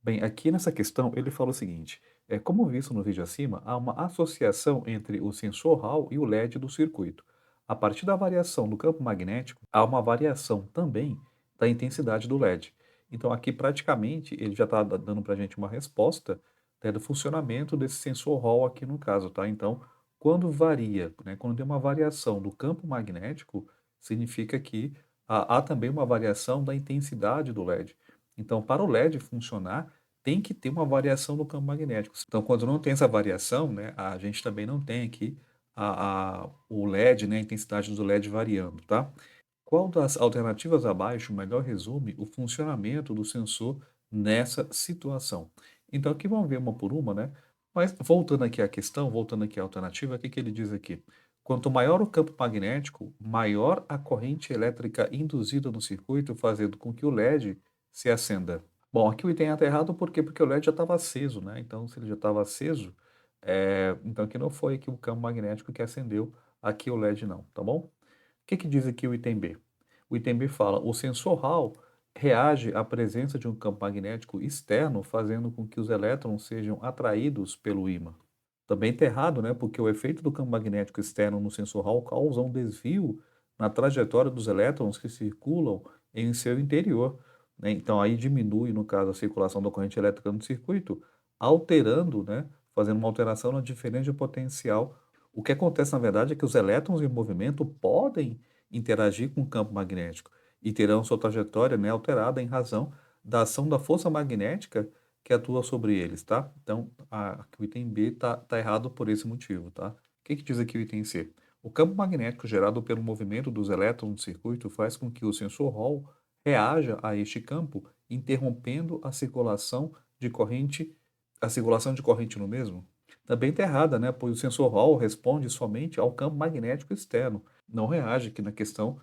Bem, aqui nessa questão ele fala o seguinte, como visto no vídeo acima, há uma associação entre o sensor Hall e o LED do circuito. A partir da variação do campo magnético, há uma variação também da intensidade do LED. Então aqui praticamente ele já está dando para a gente uma resposta, né, do funcionamento desse sensor Hall aqui no caso, tá? Então, quando varia, né, quando tem uma variação do campo magnético, significa que há também uma variação da intensidade do LED. Então, para o LED funcionar, tem que ter uma variação no campo magnético. Então, quando não tem essa variação, né, a gente também não tem aqui o LED, né, a intensidade do LED variando, tá? Qual das alternativas abaixo melhor resume o funcionamento do sensor nessa situação? Então, aqui vamos ver uma por uma, né? Mas voltando aqui à questão, voltando aqui à alternativa, o que que ele diz aqui? Quanto maior o campo magnético, maior a corrente elétrica induzida no circuito, fazendo com que o LED se acenda. Bom, aqui o item está errado por quê? Porque o LED já estava aceso, né? Então, se ele já estava aceso, então aqui não foi aqui o campo magnético que acendeu, aqui o LED não, tá bom? O que que diz aqui o item B? O item B fala: o sensor Hall reage à presença de um campo magnético externo, fazendo com que os elétrons sejam atraídos pelo ímã. Também está errado, né? Porque o efeito do campo magnético externo no sensor Hall causa um desvio na trajetória dos elétrons que circulam em seu interior, né? Então aí diminui, no caso, a circulação da corrente elétrica no circuito, alterando, né? Fazendo uma alteração na diferença de potencial. O que acontece, na verdade, é que os elétrons em movimento podem interagir com o campo magnético e terão sua trajetória, né, alterada em razão da ação da força magnética que atua sobre eles, tá? Então, aqui o item B tá errado por esse motivo, tá? O que que diz aqui o item C? O campo magnético gerado pelo movimento dos elétrons no circuito faz com que o sensor Hall reaja a este campo, interrompendo a circulação de corrente no mesmo. Também está errada, né? Pois o sensor Hall responde somente ao campo magnético externo, não reage aqui na questão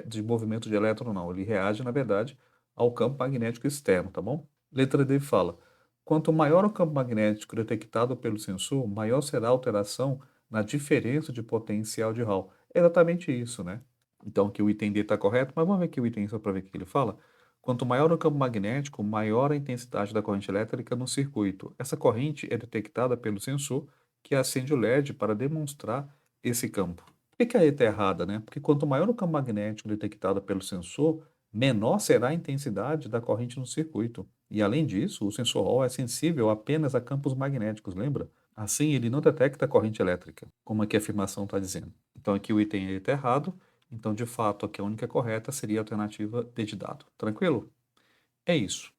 de movimento de elétron, não. Ele reage, na verdade, ao campo magnético externo, tá bom? Letra D fala: quanto maior o campo magnético detectado pelo sensor, maior será a alteração na diferença de potencial de Hall. É exatamente isso, né? Então, aqui o item D está correto, mas vamos ver aqui o item só para ver o que ele fala. Quanto maior o campo magnético, maior a intensidade da corrente elétrica no circuito. Essa corrente é detectada pelo sensor que acende o LED para demonstrar esse campo. Por que a E está errada, né? Porque quanto maior o campo magnético detectado pelo sensor, menor será a intensidade da corrente no circuito. E além disso, o sensor Hall é sensível apenas a campos magnéticos, lembra? Assim, ele não detecta a corrente elétrica, como aqui a afirmação está dizendo. Então aqui o item E está errado, então de fato aqui a única correta seria a alternativa D de dado. Tranquilo? É isso.